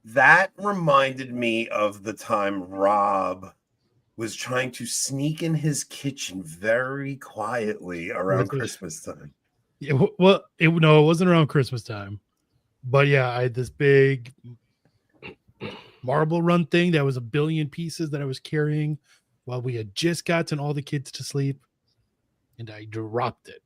That reminded me of the time Rob was trying to sneak in his kitchen very quietly around Christmas time. Yeah, well, it wasn't around Christmas time, but yeah, I had this big marble run thing that was 1 billion pieces that I was carrying while we had just gotten all the kids to sleep, and I dropped it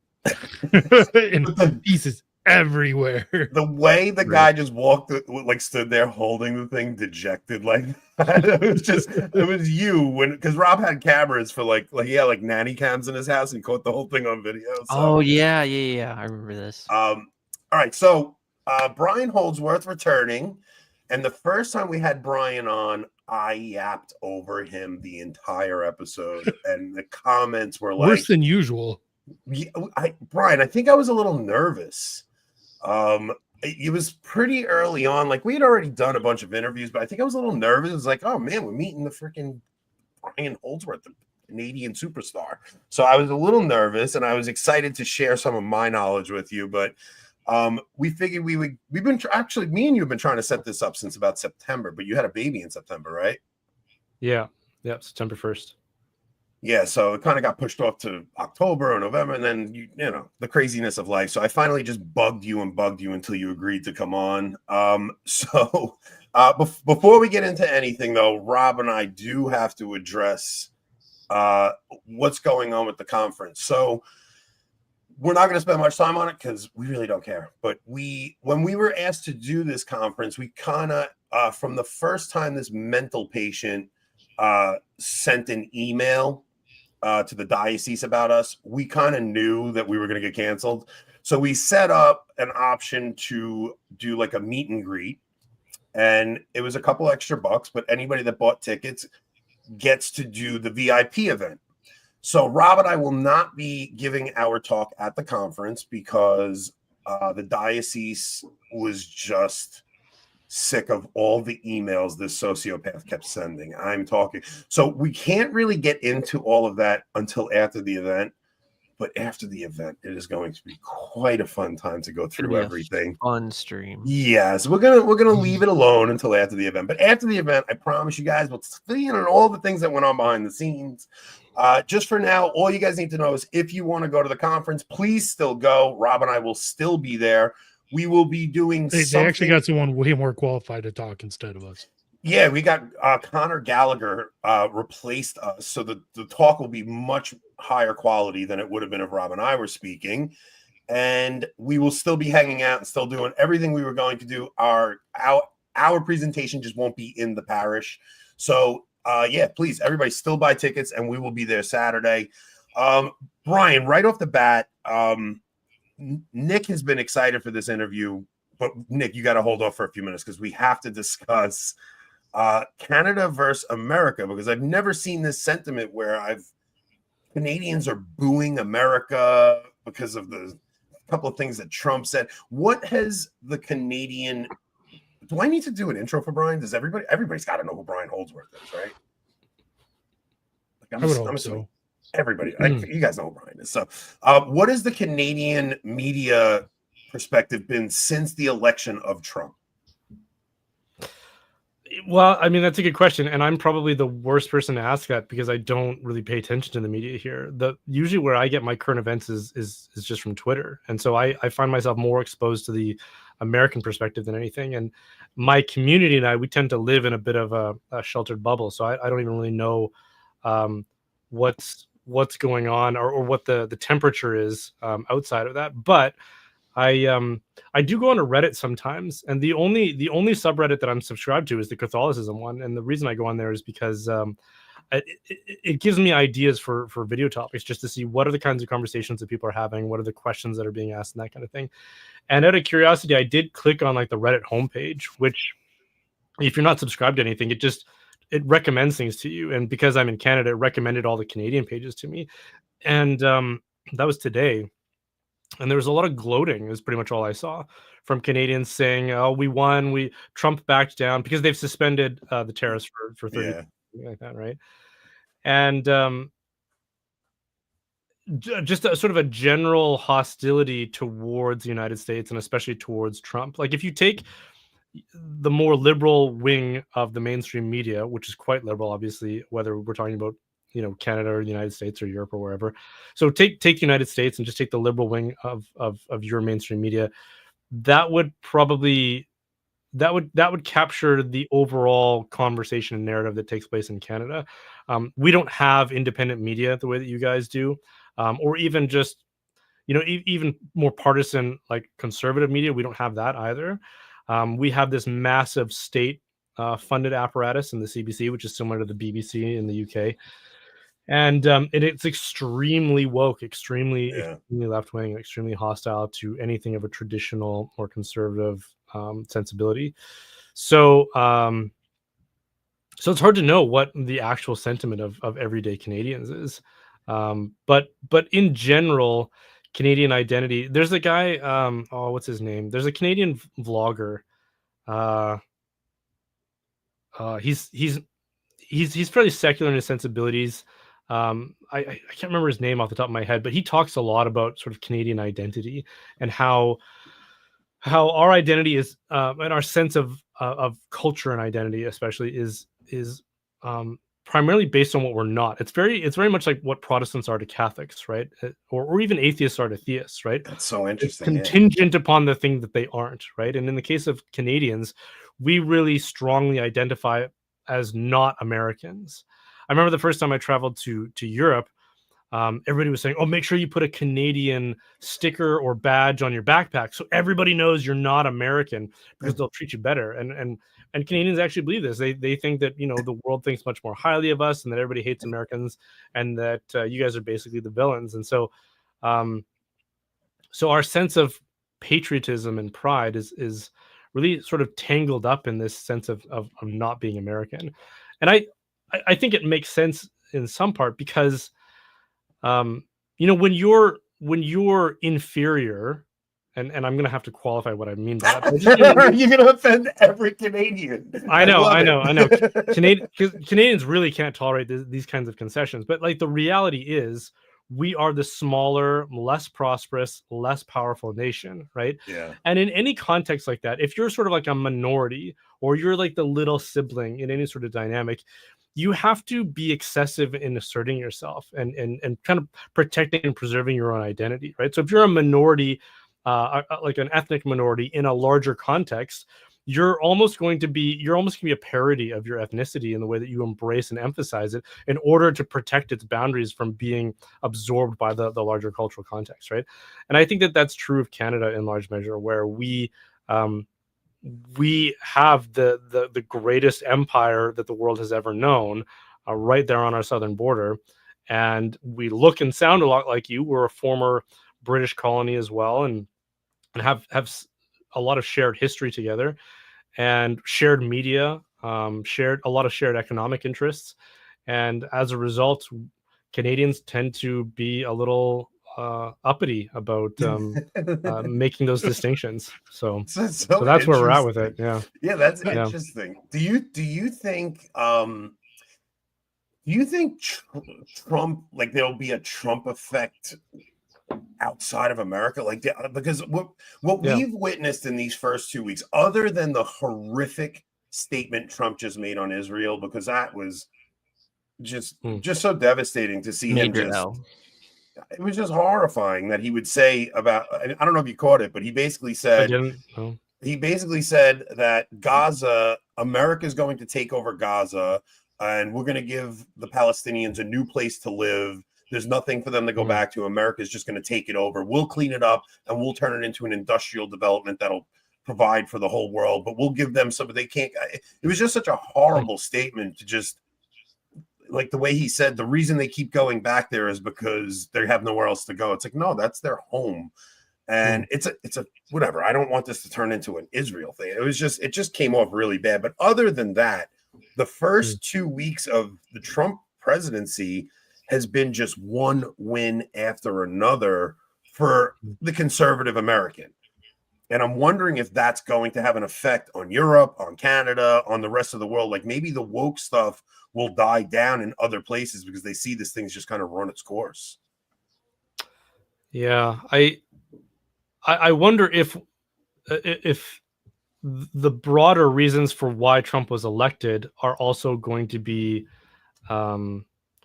and pieces everywhere. The way the guy just walked, like stood there holding the thing, dejected like that. It was you because Rob had cameras for like he had like nanny cams in his house and he caught the whole thing on video. So. Oh yeah, I remember this. All right, so Brian Holdsworth returning, and the first time we had Brian on, I yapped over him the entire episode, and the comments were like worse than usual. Brian, I think I was a little nervous. It was pretty early on. Like we had already done a bunch of interviews, but I think I was a little nervous. It was like, oh man, we're meeting the freaking Brian Holdsworth, the Canadian superstar. So I was a little nervous, and I was excited to share some of my knowledge with you. But we figured we've been actually, me and you have been trying to set this up since about September. But you had a baby in September, right? Yeah, September 1st. Yeah, so it kind of got pushed off to October or November, and then you know the craziness of life. So I finally just bugged you until you agreed to come on. Before we get into anything, though, Rob and I do have to address what's going on with the conference. So we're not going to spend much time on it because we really don't care. But when we were asked to do this conference, we kind of from the first time this mental patient sent an email to the diocese about us, we kind of knew that we were going to get canceled. So we set up an option to do like a meet and greet, and it was a couple extra bucks, but anybody that bought tickets gets to do the VIP event. So Rob and I will not be giving our talk at the conference because the diocese was just sick of all the emails this sociopath kept sending. I'm talking. So we can't really get into all of that until after the event. But after the event, it is going to be quite a fun time to go through everything. Fun stream. Yes, we're gonna leave it alone until after the event. But after the event, I promise you guys we'll fill in on all the things that went on behind the scenes. Just for now, all you guys need to know is if you want to go to the conference, please still go. Rob and I will still be there. We will be doing They actually got someone way more qualified to talk instead of us. Yeah, we got Connor Gallagher replaced us, so the talk will be much higher quality than it would have been if Rob and I were speaking. And we will still be hanging out and still doing everything we were going to do. Our presentation just won't be in the parish. So yeah, please, everybody still buy tickets, and we will be there Saturday. Brian, right off the bat, Nick has been excited for this interview, but Nick, you got to hold off for a few minutes because we have to discuss Canada versus America, because I've never seen this sentiment where Canadians are booing America because of the couple of things that Trump said. What has the Canadian? Do I need to do an intro for Brian? Does everybody's got to know who Brian Holdsworth is, right? I would hope so. Everybody, you guys know who Brian is. So, what has the Canadian media perspective been since the election of Trump? Well, I mean, that's a good question, and I'm probably the worst person to ask that because I don't really pay attention to the media here. Usually where I get my current events is just from Twitter, and so I find myself more exposed to the American perspective than anything. And my community and we tend to live in a bit of a sheltered bubble, so I don't even really know what's going on or what the temperature is outside of that. But I do go on to Reddit sometimes, and the only subreddit that I'm subscribed to is the Catholicism one. And the reason I go on there is because it gives me ideas for video topics, just to see what are the kinds of conversations that people are having, what are the questions that are being asked, and that kind of thing. And out of curiosity, I did click on like the Reddit homepage, which if you're not subscribed to anything, it recommends things to you. And because I'm in Canada, it recommended all the Canadian pages to me. And that was today. And there was a lot of gloating, is pretty much all I saw, from Canadians saying, oh, we won, Trump backed down, because they've suspended the tariffs for 30 days, like that, right? And just a sort of a general hostility towards the United States, and especially towards Trump. Like if you take the more liberal wing of the mainstream media, which is quite liberal, obviously, whether we're talking about Canada or the United States or Europe or wherever. So take the United States and just take the liberal wing of your mainstream media. That would probably that would capture the overall conversation and narrative that takes place in Canada. We don't have independent media the way that you guys do, or even just even more partisan like conservative media. We don't have that either. We have this massive state funded apparatus in the CBC, which is similar to the BBC in the UK. And it's extremely woke, extremely left wing, extremely hostile to anything of a traditional or conservative sensibility. So so it's hard to know what the actual sentiment of everyday Canadians is. But in general, Canadian identity. There's a guy. What's his name? There's a Canadian vlogger. He's fairly secular in his sensibilities. I can't remember his name off the top of my head, but he talks a lot about sort of Canadian identity and how our identity is and our sense of culture and identity especially is primarily based on what we're not. It's very much like what Protestants are to Catholics, right? Or even atheists are to theists, right? That's so interesting. It's contingent upon the thing that they aren't, right? And in the case of Canadians, we really strongly identify as not Americans. I remember the first time I traveled to Europe, everybody was saying, "Oh, make sure you put a Canadian sticker or badge on your backpack so everybody knows you're not American because they'll treat you better." And Canadians actually believe this. They think that the world thinks much more highly of us and that everybody hates Americans and that you guys are basically the villains. And so, so our sense of patriotism and pride is really sort of tangled up in this sense of not being American. And I think it makes sense in some part because when you're inferior, and I'm going to have to qualify what I mean by that. You're going to offend every Canadian. I know. Canadians really can't tolerate these kinds of concessions. But like the reality is, we are the smaller, less prosperous, less powerful nation, right? Yeah. And in any context like that, if you're sort of like a minority or you're like the little sibling in any sort of dynamic, you have to be excessive in asserting yourself and kind of protecting and preserving your own identity, right? So if you're a minority, like an ethnic minority in a larger context, you're almost going to be a parody of your ethnicity in the way that you embrace and emphasize it in order to protect its boundaries from being absorbed by the larger cultural context, right? And I think that that's true of Canada in large measure, where we have the greatest empire that the world has ever known right there on our southern border. And we look and sound a lot like you. We're a former British colony as well, and have a lot of shared history together and shared media, shared a lot of shared economic interests. And as a result, Canadians tend to be a little uppity about making those distinctions. So that's where we're at with it. Yeah, that's interesting. Do you think Trump, like there'll be a Trump effect outside of America, like because what we've witnessed in these first 2 weeks, other than the horrific statement Trump just made on Israel, because that was just so devastating to see him it was just horrifying that he would say about, I don't know if you caught it, but he basically said that Gaza, America is going to take over Gaza and we're going to give the Palestinians a new place to live. There's nothing for them to go back to. America is just going to take it over. We'll clean it up and we'll turn it into an industrial development that'll provide for the whole world, but we'll give them some, they can't. It was just such a horrible statement to just, like the way he said, the reason they keep going back there is because they have nowhere else to go. It's like, no, that's their home. And it's a whatever. I don't want this to turn into an Israel thing. It just came off really bad. But other than that, the first 2 weeks of the Trump presidency has been just one win after another for the conservative American. And I'm wondering if that's going to have an effect on Europe, on Canada, on the rest of the world. Like maybe the woke stuff will die down in other places because they see this thing's just kind of run its course. Yeah, I wonder if the broader reasons for why Trump was elected are also going to be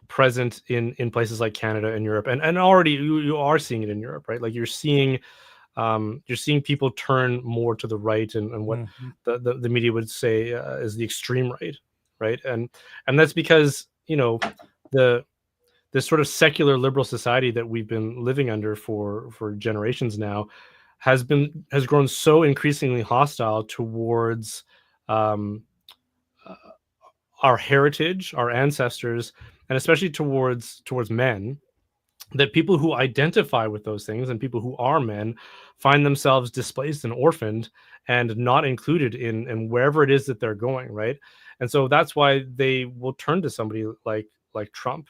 present in places like Canada and Europe, and already you are seeing it in Europe, right? Like you're seeing people turn more to the right, and what the media would say is the extreme right? And that's because this sort of secular liberal society that we've been living under for generations now has grown so increasingly hostile towards our heritage, our ancestors, and especially towards men, that people who identify with those things and people who are men find themselves displaced and orphaned and not included in wherever it is that they're going, right? And so that's why they will turn to somebody like Trump,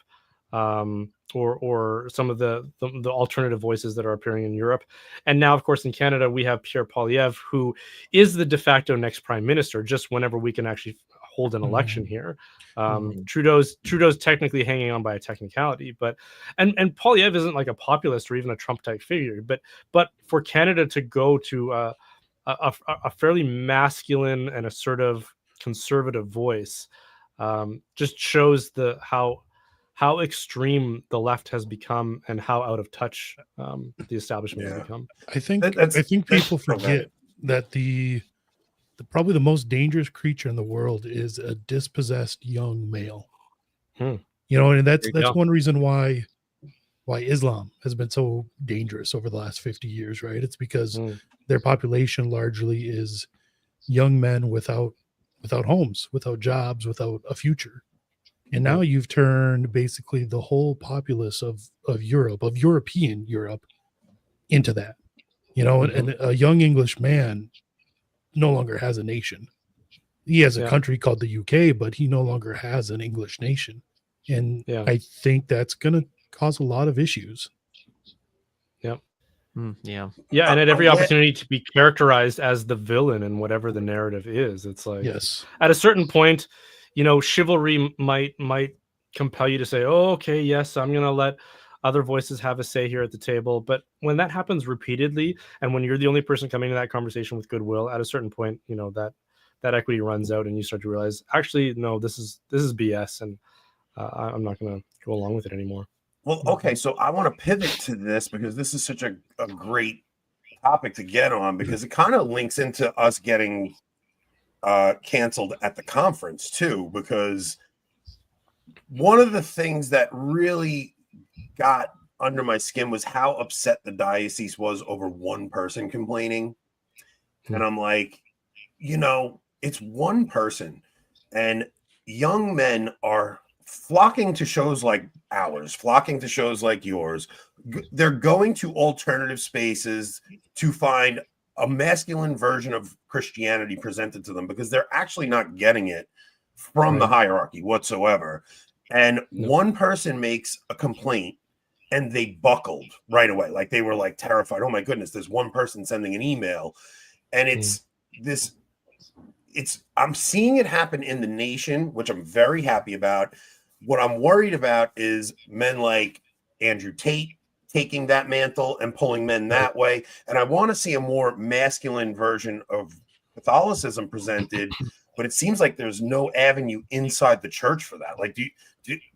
or some of the alternative voices that are appearing in Europe. And now, of course, in Canada, we have Pierre Poilievre, who is the de facto next prime minister, just whenever we can actually hold an election here. Trudeau's technically hanging on by a technicality, but and Poilievre isn't like a populist or even a Trump type figure, but for Canada to go to a fairly masculine and assertive conservative voice just shows how extreme the left has become and how out of touch the establishment has become. I think people forget that the probably the most dangerous creature in the world is a dispossessed young male. And that's one reason why Islam has been so dangerous over the last 50 years, right? It's because their population largely is young men without homes, without jobs, without a future. And now you've turned basically the whole populace of Europe, of European Europe, into that. And a young English man no longer has a nation. He has a country called the UK, but he no longer has an English nation. And I think that's going to cause a lot of issues. And at every opportunity to be characterized as the villain in whatever the narrative is. It's like, at a certain point, chivalry might compel you to say, oh, okay, yes, I'm going to let other voices have a say here at the table. But when that happens repeatedly, and when you're the only person coming to that conversation with goodwill, at a certain point, that equity runs out, and you start to realize, actually, no, this is BS, and I'm not going to go along with it anymore. Well, okay, so I want to pivot to this because this is such a great topic to get on, because it kind of links into us getting canceled at the conference too, because one of the things that really got under my skin was how upset the diocese was over one person complaining. And I'm like, it's one person, and young men are flocking to shows like ours, flocking to shows like yours. They're going to alternative spaces to find a masculine version of Christianity presented to them, because they're actually not getting it from the hierarchy whatsoever. And one person makes a complaint and they buckled right away. Like they were like terrified. Oh my goodness, there's one person sending an email. And I'm seeing it happen in the nation, which I'm very happy about. What I'm worried about is men like Andrew Tate taking that mantle and pulling men that way. And I want to see a more masculine version of Catholicism presented, but it seems like there's no avenue inside the church for that. Like, do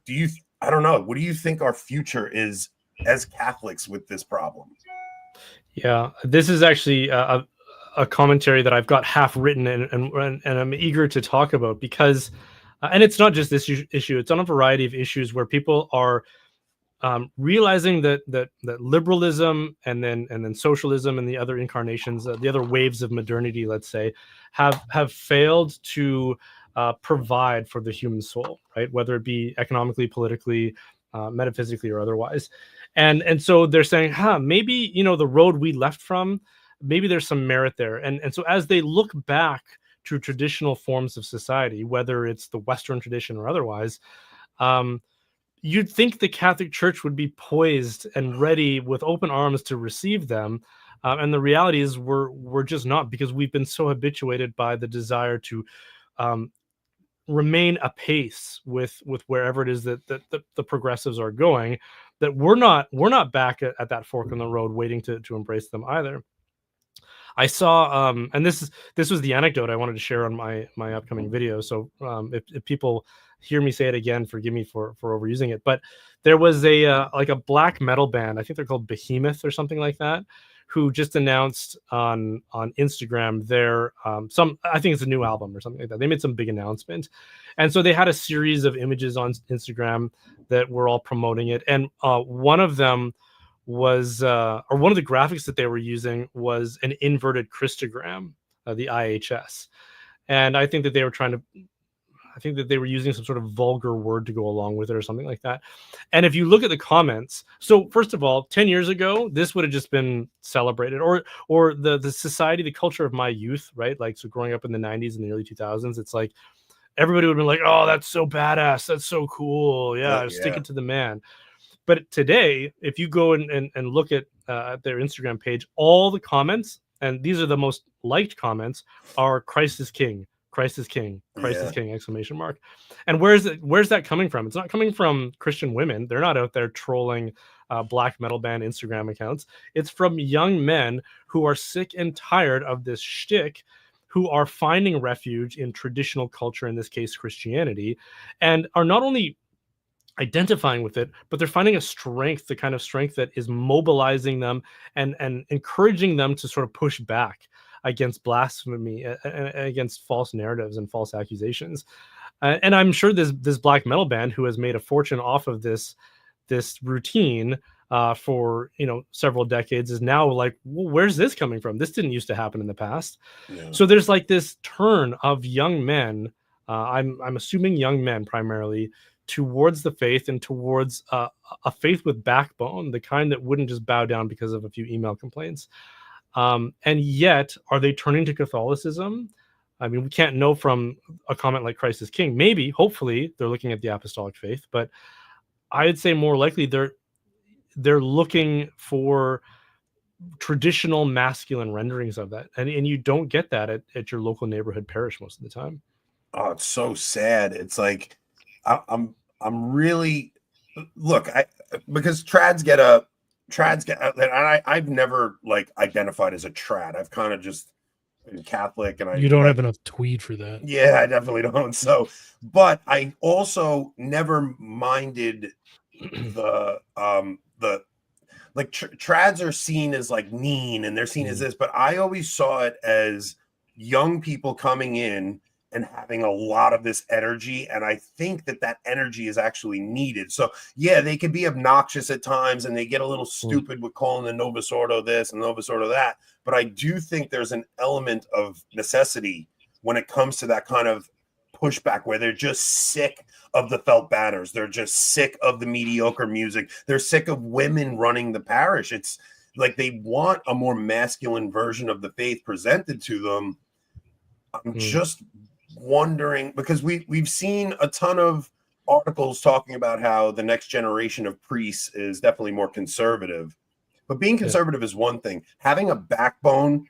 you, I don't know. What do you think our future is as Catholics with this problem? Yeah, this is actually a commentary that I've got half written and I'm eager to talk about, because, and it's not just this issue, it's on a variety of issues where people are realizing that liberalism and then socialism and the other incarnations, the other waves of modernity, let's say, have failed to provide for the human soul, right? Whether it be economically, politically, metaphysically, or otherwise. And so they're saying, maybe, the road we left from, maybe there's some merit there. And so as they look back to traditional forms of society, whether it's the Western tradition or otherwise, you'd think the Catholic Church would be poised and ready with open arms to receive them. And the reality is we're just not, because we've been so habituated by the desire to remain apace with wherever it is that the progressives are going, that we're not back at that fork in the road waiting to embrace them either. I saw, and this was the anecdote I wanted to share on my upcoming video. So if people hear me say it again, forgive me for overusing it. But there was a like a black metal band, I think they're called Behemoth or something like that, who just announced on Instagram their I think it's a new album or something like that. They made some big announcement, and so they had a series of images on Instagram that were all promoting it, and one of them was or one of the graphics that they were using was an inverted Christogram, the IHS, and I think that they were using some sort of vulgar word to go along with it or something like that. And if you look at the comments, so first of all, 10 years ago, this would have just been celebrated, or the society, the culture of my youth, right? Like, so growing up in the 90s and the early 2000s, it's like everybody would have been like, oh, that's so badass, that's so cool, yeah. Stick it to the man. But today, if you go and look at their Instagram page, all the comments, and these are the most liked comments, are Christ is King, Christ is King, Christ is King, exclamation mark. And where's that coming from? It's not coming from Christian women. They're not out there trolling black metal band Instagram accounts. It's from young men who are sick and tired of this shtick, who are finding refuge in traditional culture, in this case, Christianity, and are not only identifying with it, but they're finding a strength, the kind of strength that is mobilizing them and encouraging them to sort of push back against blasphemy, against false narratives and false accusations. And I'm sure this black metal band, who has made a fortune off of this routine for several decades, is now like, well, where's this coming from? This didn't used to happen in the past. So there's like this turn of young men, I'm assuming young men primarily, towards the faith and towards a faith with backbone, the kind that wouldn't just bow down because of a few email complaints. And yet, are they turning to Catholicism? I mean, we can't know from a comment like Christ is King. Maybe, hopefully, they're looking at the apostolic faith, but I'd say more likely they're looking for traditional masculine renderings of that, and you don't get that at your local neighborhood parish most of the time. Oh, it's so sad. It's like I'm really, look, because trads get, and I've never like identified as a trad. I've kind of just been Catholic, and you don't have enough tweed for that. Yeah, I definitely don't. So, but I also never minded the like trads are seen as like mean, and they're seen as this, but I always saw it as young people coming in and having a lot of this energy, and I think that energy is actually needed. So yeah, they can be obnoxious at times, and they get a little stupid with calling the Novus Ordo this and Novus Ordo that, but I do think there's an element of necessity when it comes to that kind of pushback, where they're just sick of the felt banners, they're just sick of the mediocre music, they're sick of women running the parish. It's like they want a more masculine version of the faith presented to them. I'm just wondering, because we've seen a ton of articles talking about how the next generation of priests is definitely more conservative, but being conservative is one thing. Having a backbone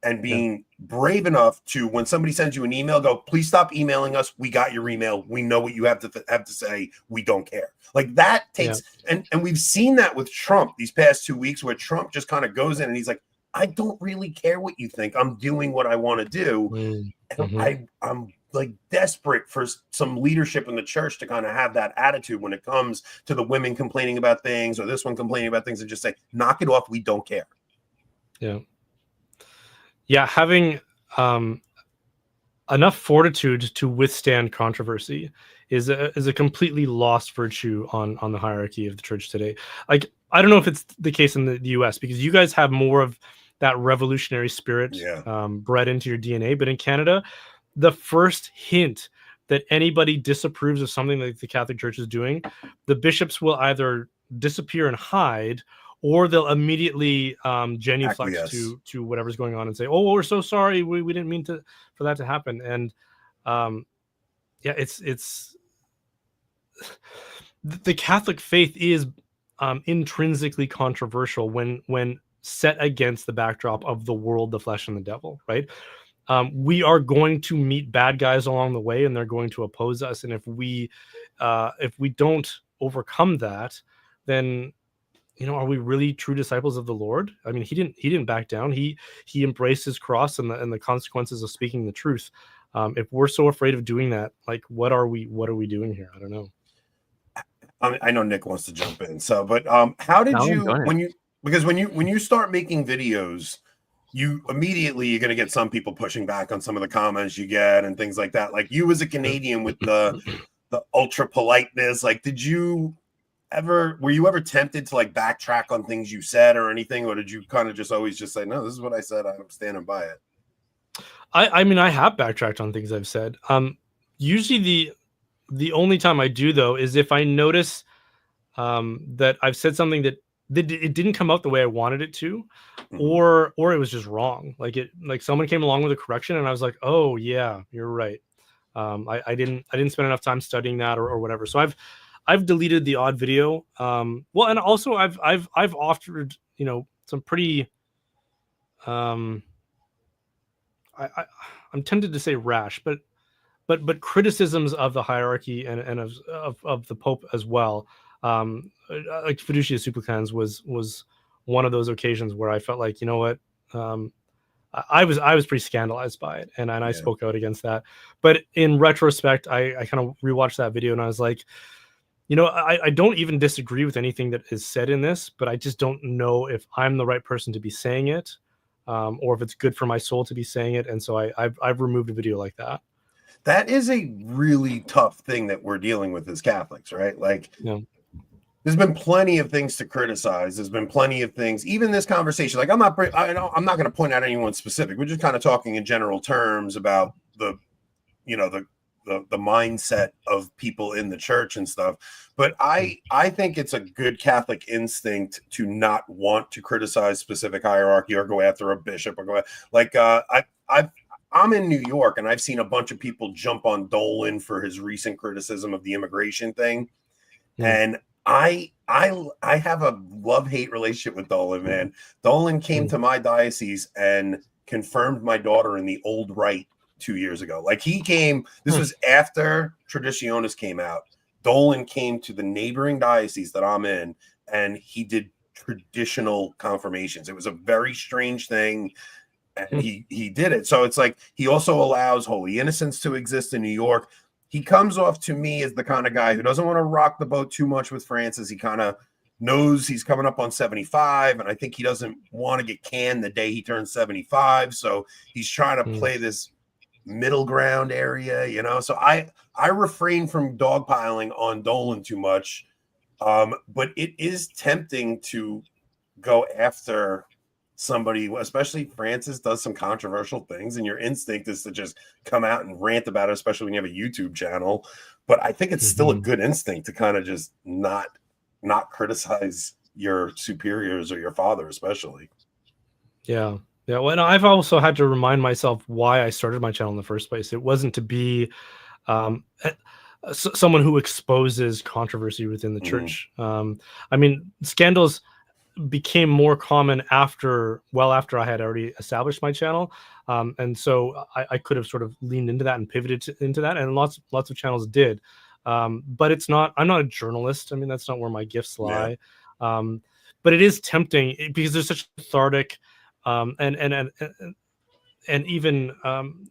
and being brave enough to, when somebody sends you an email, go, please stop emailing us, we got your email, we know what you have to say, we don't care. Like that takes and we've seen that with Trump these past 2 weeks, where Trump just kind of goes in and he's like, I don't really care what you think. I'm doing what I want to do. And I'm like desperate for some leadership in the church to kind of have that attitude when it comes to the women complaining about things, or this one complaining about things, and just say, knock it off. We don't care. Yeah. Having enough fortitude to withstand controversy is a completely lost virtue on the hierarchy of the church today. Like, I don't know if it's the case in the US, because you guys have more of that revolutionary spirit bred into your DNA. But in Canada, the first hint that anybody disapproves of something that the Catholic Church is doing, the bishops will either disappear and hide, or they'll immediately genuflect to whatever's going on and say, "Oh, we're so sorry, we didn't mean for that to happen." And it's the Catholic faith is intrinsically controversial when set against the backdrop of the world, the flesh, and the devil, right? We are going to meet bad guys along the way, and they're going to oppose us. And if we don't overcome that, then are we really true disciples of the Lord? I mean, he didn't back down. He embraced his cross and the consequences of speaking the truth. If we're so afraid of doing that, like, what are we doing here? I don't know. I know Nick wants to jump in. So, but how did when you start making videos, you're going to get some people pushing back on some of the comments you get and things like that. Like, you as a Canadian with the ultra politeness, like, were you ever tempted to like backtrack on things you said or anything, or did you kind of just always just say, no, this is what I said, I'm standing by it? I mean, I have backtracked on things I've said. Usually the only time I do, though, is if I notice that I've said something that it didn't come out the way I wanted it to, or it was just wrong. Like someone came along with a correction and I was like, oh yeah, you're right. I didn't spend enough time studying that or whatever. So I've deleted the odd video. Well, and also I've offered, some pretty I'm tempted to say rash, but criticisms of the hierarchy and of the Pope as well. Like Fiducia Supplicans was one of those occasions where I felt like, you know what, I was pretty scandalized by it, and I spoke out against that. But in retrospect, I kind of rewatched that video and I was like, I don't even disagree with anything that is said in this, but I just don't know if I'm the right person to be saying it, or if it's good for my soul to be saying it. And so I've removed a video like that. That is a really tough thing that we're dealing with as Catholics, right? Like, there's been plenty of things to criticize. There's been plenty of things, even this conversation. Like, I'm not going to point out anyone specific. We're just kind of talking in general terms about the mindset of people in the church and stuff. But I think it's a good Catholic instinct to not want to criticize specific hierarchy or go after a bishop or I'm in New York and I've seen a bunch of people jump on Dolan for his recent criticism of the immigration thing. And I have a love-hate relationship with Dolan, man. Dolan came to my diocese and confirmed my daughter in the old rite 2 years ago. Like, he came, this was after Traditionis came out. Dolan came to the neighboring diocese that I'm in, and he did traditional confirmations. It was a very strange thing, and he did it. So it's like, he also allows Holy Innocents to exist in New York. He comes off to me as the kind of guy who doesn't want to rock the boat too much with Francis. He kind of knows he's coming up on 75, and I think he doesn't want to get canned the day he turns 75. So he's trying to play this middle ground area, So I refrain from dogpiling on Dolan too much, but it is tempting to go after somebody, especially Francis does some controversial things, and your instinct is to just come out and rant about it, especially when you have a YouTube channel. But I think it's still a good instinct to kind of just not criticize your superiors or your father, especially. Yeah. Well, and I've also had to remind myself why I started my channel in the first place. It wasn't to be someone who exposes controversy within the church. I mean, scandals became more common after I had already established my channel, and so I could have sort of leaned into that and pivoted into that, and lots of channels did, but I'm not a journalist. I mean, that's not where my gifts lie. But it is tempting because there's such cathartic and even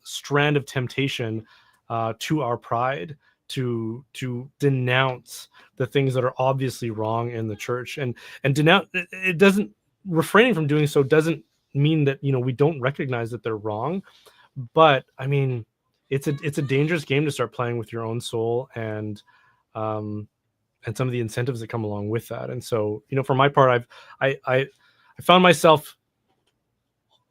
strand of temptation to our pride to denounce the things that are obviously wrong in the church, and denounce it. Doesn't, refraining from doing so doesn't mean that we don't recognize that they're wrong, but I mean, it's a dangerous game to start playing with your own soul and some of the incentives that come along with that. And so, for my part, I found myself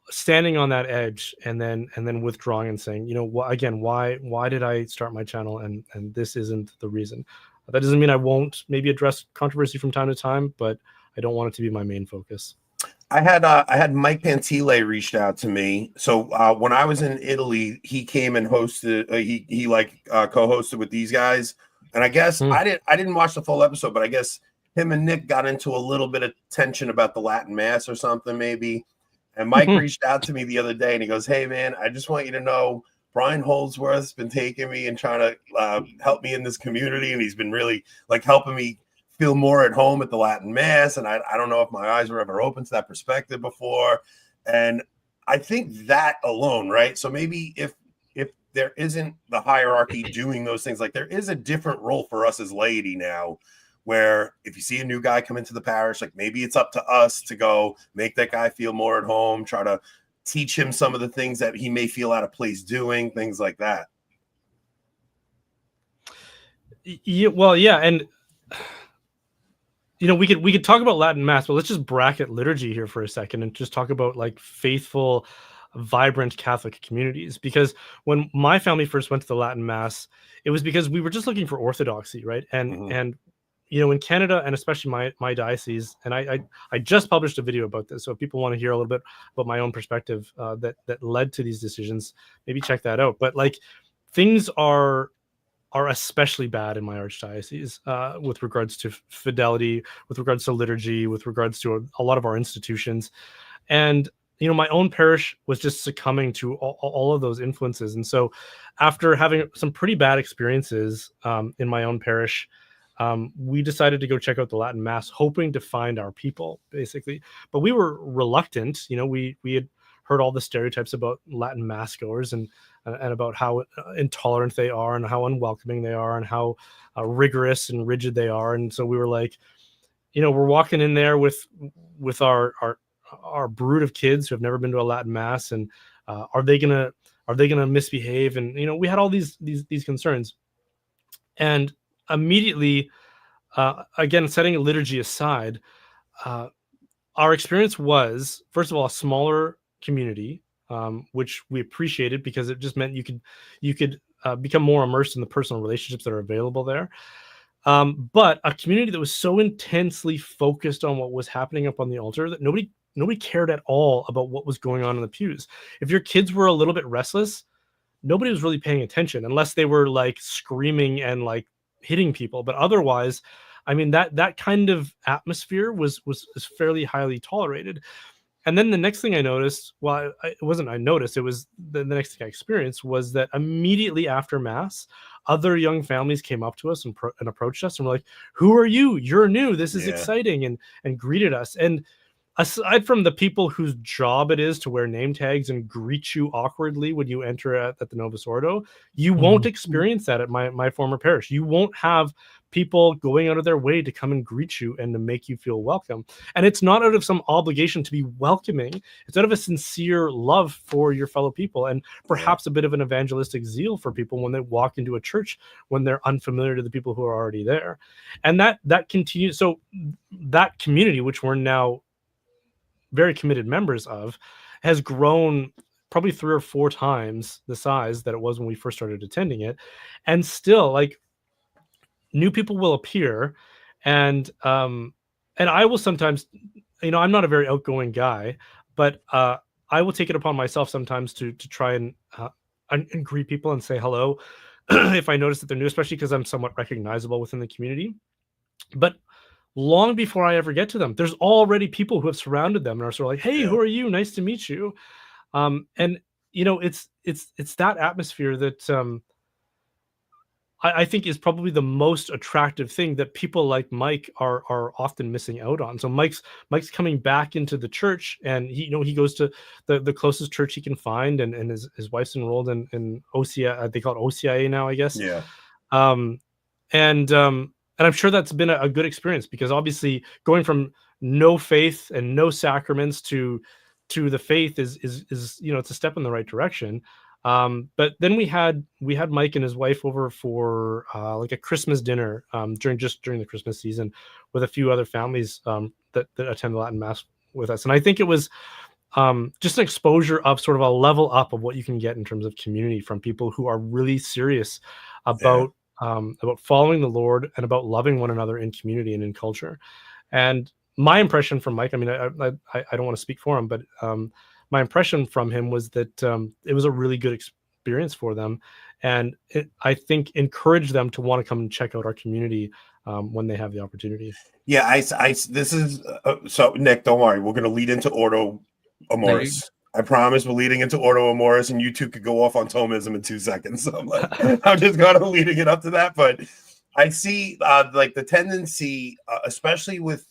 standing on that edge and then withdrawing and saying, why did I start my channel? And this isn't the reason. That doesn't mean I won't maybe address controversy from time to time, but I don't want it to be my main focus. I had Mike Pantile reached out to me. So when I was in Italy, he came and hosted. He co-hosted with these guys, and I guess I didn't watch the full episode, but I guess him and Nick got into a little bit of tension about the Latin Mass or something maybe. And Mike reached out to me the other day, and he goes, "Hey man, I just want you to know Brian Holdsworth's been taking me and trying to help me in this community, and he's been really helping me feel more at home at the Latin Mass. And I don't know if my eyes were ever open to that perspective before. And I think that alone, right? So maybe if there isn't the hierarchy doing those things, like there is a different role for us as laity now, where if you see a new guy come into the parish, like maybe it's up to us to go make that guy feel more at home, try to teach him some of the things that he may feel out of place doing, things like that. Yeah, well, yeah, and we could talk about Latin Mass, but let's just bracket liturgy here for a second and just talk about like faithful, vibrant Catholic communities. Because when my family first went to the Latin Mass, it was because we were just looking for orthodoxy, right? And in Canada, and especially my diocese, and I just published a video about this, so if people want to hear a little bit about my own perspective that led to these decisions, maybe check that out. But like things are especially bad in my archdiocese with regards to fidelity, with regards to liturgy, with regards to a lot of our institutions. And, my own parish was just succumbing to all of those influences. And so after having some pretty bad experiences in my own parish, we decided to go check out the Latin Mass, hoping to find our people, basically. But we were reluctant. We had heard all the stereotypes about Latin Mass goers and about how intolerant they are and how unwelcoming they are and how rigorous and rigid they are. And so we were like, we're walking in there with our brood of kids who have never been to a Latin Mass, and are they gonna misbehave? And we had all these concerns. And immediately, again, setting liturgy aside, our experience was, first of all, a smaller community, which we appreciated because it just meant you could become more immersed in the personal relationships that are available there. But a community that was so intensely focused on what was happening up on the altar that nobody cared at all about what was going on in the pews. If your kids were a little bit restless, nobody was really paying attention unless they were like screaming and like hitting people. But otherwise, I mean, that kind of atmosphere was fairly highly tolerated. And then the next thing I noticed, well, it wasn't I noticed, it was the next thing I experienced was that immediately after Mass, other young families came up to us and approached us and were like, "Who are you? You're new. This is exciting," and greeted us. And aside from the people whose job it is to wear name tags and greet you awkwardly when you enter at the Novus Ordo, you won't experience that at my former parish. You won't have people going out of their way to come and greet you and to make you feel welcome. And it's not out of some obligation to be welcoming. It's out of a sincere love for your fellow people and perhaps a bit of an evangelistic zeal for people when they walk into a church when they're unfamiliar to the people who are already there. And that continues. So that community, which we're now very committed members of, has grown probably 3 or 4 times the size that it was when we first started attending it. And still, like, new people will appear, and I will sometimes, I'm not a very outgoing guy, but I will take it upon myself sometimes to try and greet people and say hello if I notice that they're new, especially because I'm somewhat recognizable within the community. But long before I ever get to them, there's already people who have surrounded them and are sort of like, "Hey, who are you? Nice to meet you." And it's that atmosphere that I think is probably the most attractive thing that people like Mike are often missing out on. So Mike's coming back into the church, and he goes to the closest church he can find, and his wife's enrolled in OCIA. They call it OCIA now, I guess. Yeah. And I'm sure that's been a good experience, because obviously going from no faith and no sacraments to the faith is it's a step in the right direction. But then we had Mike and his wife over for like a Christmas dinner during the Christmas season with a few other families that attend the Latin Mass with us. And I think it was just an exposure of sort of a level up of what you can get in terms of community from people who are really serious about following the Lord and about loving one another in community and in culture. And my impression from Mike, I mean, I don't want to speak for him, but my impression from him was that it was a really good experience for them, and I think encouraged them to want to come and check out our community when they have the opportunity. Yeah, this is so Nick, don't worry, we're going to lead into Ordo Amoris. I promise we're leading into Ordo Amoris, and you two could go off on Thomism in 2 seconds. So I'm just kind of leading it up to that. But I see like the tendency, especially with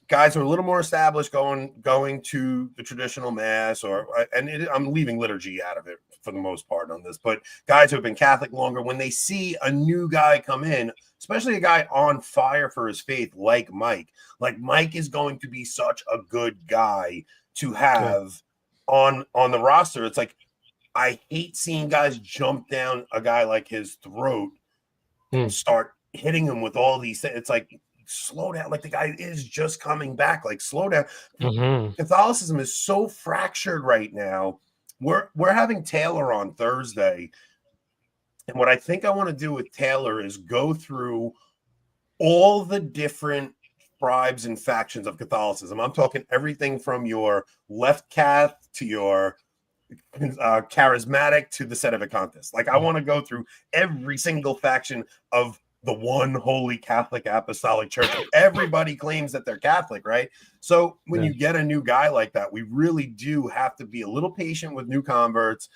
guys who are a little more established going to the traditional mass, I'm leaving liturgy out of it for the most part on this, but guys who have been Catholic longer, when they see a new guy come in, especially a guy on fire for his faith like Mike is going to be such a good guy to have on the roster. It's like, I hate seeing guys jump down a guy like his throat and start hitting him with all these things. It's like, slow down. Like, the guy is just coming back. Like, slow down. Catholicism is so fractured right now. We're having Taylor on Thursday, and what I think I want to do with Taylor is go through all the different tribes and factions of Catholicism. I'm talking everything from your left Cath to your charismatic to the sedevacantists. Like, I want to go through every single faction of the one holy Catholic Apostolic Church. Everybody claims that they're Catholic, right? So when you get a new guy like that, we really do have to be a little patient with new converts.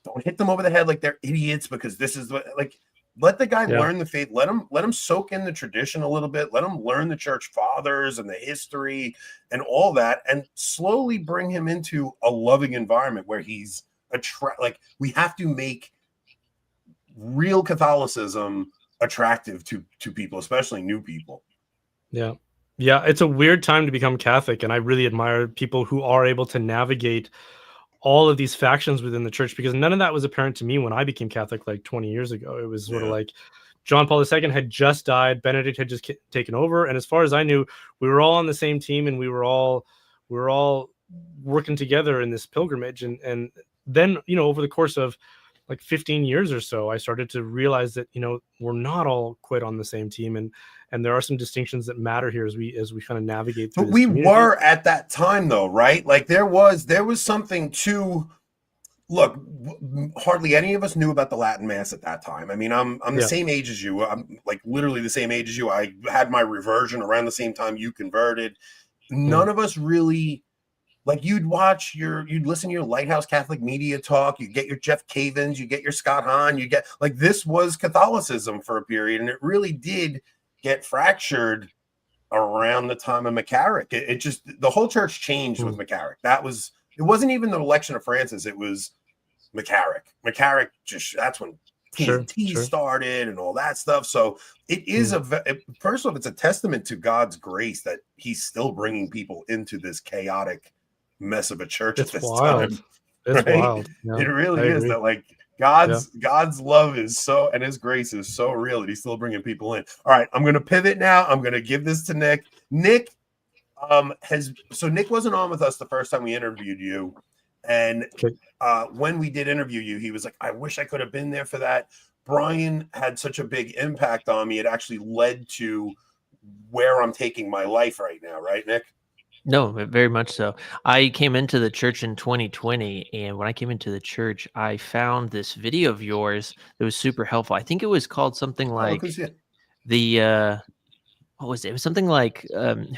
Don't hit them over the head like they're idiots, because this is like, let the guy learn the faith. Let him soak in the tradition a little bit. Let him learn the church fathers and the history and all that, and slowly bring him into a loving environment where he's like, we have to make real Catholicism attractive to people, especially new people. Yeah, it's a weird time to become Catholic, and I really admire people who are able to navigate all of these factions within the church, because none of that was apparent to me when I became Catholic like 20 years ago. It was sort of like John Paul II had just died, Benedict had just taken over, and as far as I knew, we were all on the same team, and we were all working together in this pilgrimage. And then, over the course of like 15 years or so, I started to realize that, we're not all quite on the same team, and there are some distinctions that matter here as we kind of navigate through. But we were at that time, though, right? Like, there was something to look. Hardly any of us knew about the Latin Mass at that time. I mean, I'm the same age as you. I'm like literally the same age as you. I had my reversion around the same time you converted. None of us really. Like, you'd listen to your Lighthouse Catholic Media Talk, you get your Jeff Cavins, you get your Scott Hahn, you get, like, this was Catholicism for a period, and it really did get fractured around the time of McCarrick. It just, the whole church changed with McCarrick. It wasn't even the election of Francis, it was McCarrick. McCarrick that's when TNT started and all that stuff. So it is first of all, it's a testament to God's grace that he's still bringing people into this chaotic mess of a church at this time. It's wild. Yeah, it really is that, like, God's love is so, and his grace is so real that he's still bringing people in. All right, I'm going to pivot now. I'm going to give this to Nick. Nick Nick wasn't on with us the first time we interviewed you, and when we did interview you, he was like, I wish I could have been there for that. Brian had such a big impact on me. It actually led to where I'm taking my life right now, right, Nick? No, very much so. I came into the church in 2020, and when I came into the church, I found this video of yours that was super helpful. I think it was called something like what was it? It was something like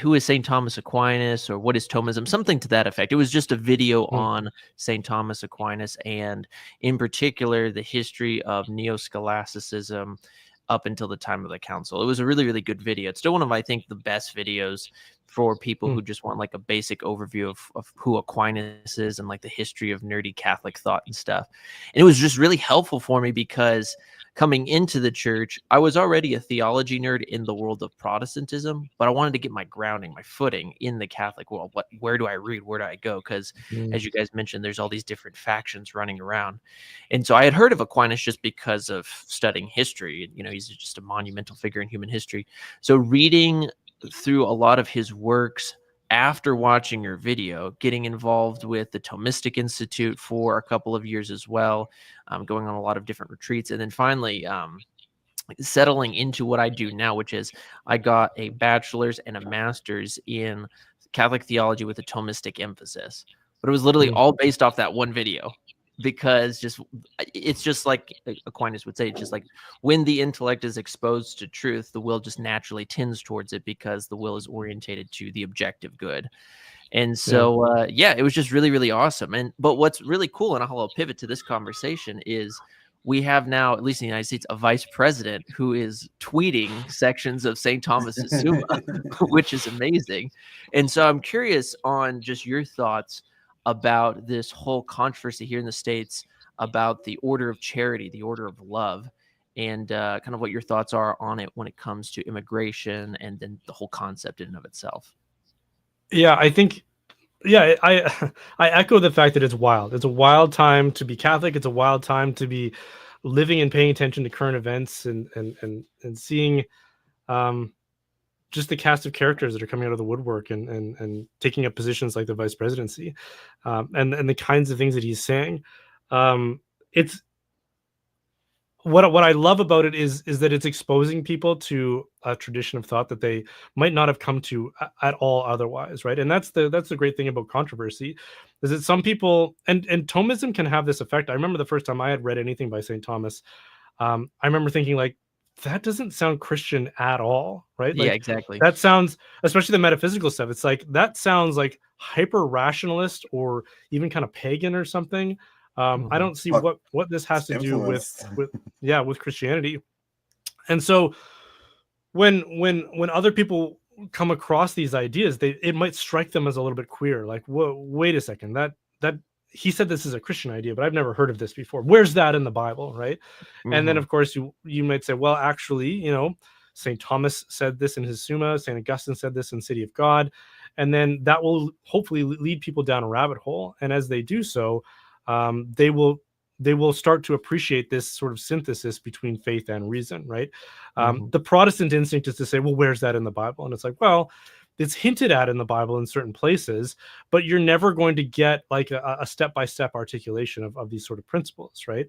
who is St. Thomas Aquinas, or what is Thomism? Something to that effect. It was just a video on St. Thomas Aquinas, and in particular, the history of Neo-Scholasticism up until the time of the council. It was a really, really good video. It's still one of, I think, the best videos for people who just want like a basic overview of who Aquinas is and like the history of nerdy Catholic thought and stuff. And it was just really helpful for me, because coming into the church, I was already a theology nerd in the world of Protestantism, but I wanted to get my grounding, my footing in the Catholic world. Where do I read? Where do I go? Because as you guys mentioned, there's all these different factions running around. And so I had heard of Aquinas just because of studying history. He's just a monumental figure in human history. So reading through a lot of his works after watching your video, getting involved with the Thomistic Institute for a couple of years as well, going on a lot of different retreats, and then finally settling into what I do now, which is I got a bachelor's and a master's in Catholic theology with a Thomistic emphasis. But it was literally all based off that one video, because it's just like Aquinas would say, it's just like when the intellect is exposed to truth, the will just naturally tends towards it, because the will is orientated to the objective good. And so, it was just really, really awesome. But what's really cool, and I'll pivot to this conversation, is we have now, at least in the United States, a vice president who is tweeting sections of St. Thomas's Summa, which is amazing. And so I'm curious on just your thoughts about this whole controversy here in the States about the order of charity, the order of love, and kind of what your thoughts are on it when it comes to immigration and then the whole concept in and of itself. Yeah, I think, yeah, I echo the fact that it's wild. It's a wild time to be Catholic. It's a wild time to be living and paying attention to current events and seeing just the cast of characters that are coming out of the woodwork and taking up positions like the vice presidency, and the kinds of things that he's saying. It's what I love about it is that it's exposing people to a tradition of thought that they might not have come to at all otherwise, right? And that's the great thing about controversy, is that some people, and Thomism can have this effect. I remember the first time I had read anything by St. Thomas, I remember thinking, like, that doesn't sound Christian at all, right? Like, yeah, exactly. That sounds, especially the metaphysical stuff, it's like, that sounds like hyper rationalist or even kind of pagan or something. I don't see what this has to do with Christianity. And so when other people come across these ideas, it might strike them as a little bit queer. Like, whoa, wait a second, that he said this is a Christian idea, but I've never heard of this before. Where's that in the Bible, right? Mm-hmm. And then of course you might say, well, actually, St. Thomas said this in his Summa, St. Augustine said this in City of God, and then that will hopefully lead people down a rabbit hole. And as they do so, they will start to appreciate this sort of synthesis between faith and reason, right? The Protestant instinct is to say, well, where's that in the Bible? And it's like, well, it's hinted at in the Bible in certain places, but you're never going to get like a step-by-step articulation of these sort of principles, right?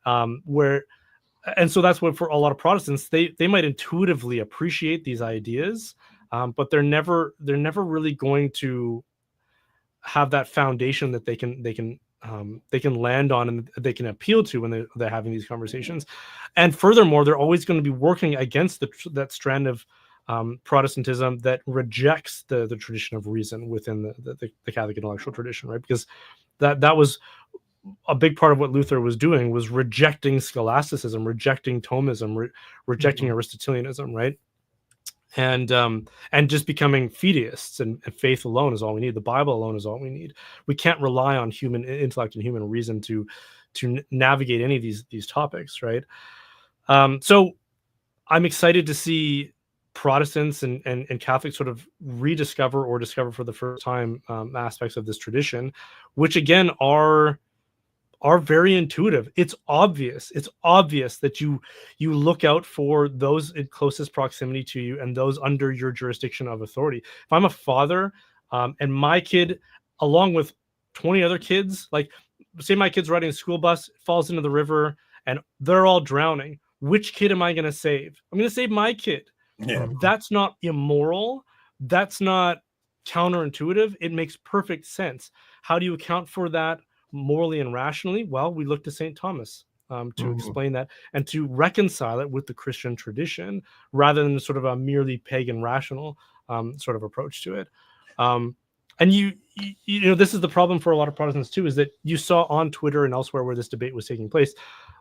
And so that's what, for a lot of Protestants, they might intuitively appreciate these ideas, but they're never really going to have that foundation that they can land on and they can appeal to when they're having these conversations. And furthermore, they're always going to be working against that strand of Protestantism that rejects the tradition of reason within the Catholic intellectual tradition, right? Because that was a big part of what Luther was doing, was rejecting scholasticism, rejecting Thomism, rejecting Aristotelianism, right? And just becoming fideists, and faith alone is all we need. The Bible alone is all we need. We can't rely on human intellect and human reason to navigate any of these topics, right? So I'm excited to see Protestants and Catholics sort of rediscover or discover for the first time aspects of this tradition, which again are very intuitive. It's obvious that you look out for those in closest proximity to you and those under your jurisdiction of authority. If I'm a father and my kid, along with 20 other kids, like say my kid's riding a school bus, falls into the river and they're all drowning, which kid am I going to save? I'm going to save my kid. Yeah. That's not immoral. That's not counterintuitive. It makes perfect sense. How do you account for that morally and rationally? Well, we look to St. Thomas to explain that and to reconcile it with the Christian tradition rather than sort of a merely pagan rational sort of approach to it. And you know, this is the problem for a lot of Protestants too, is that you saw on Twitter and elsewhere where this debate was taking place,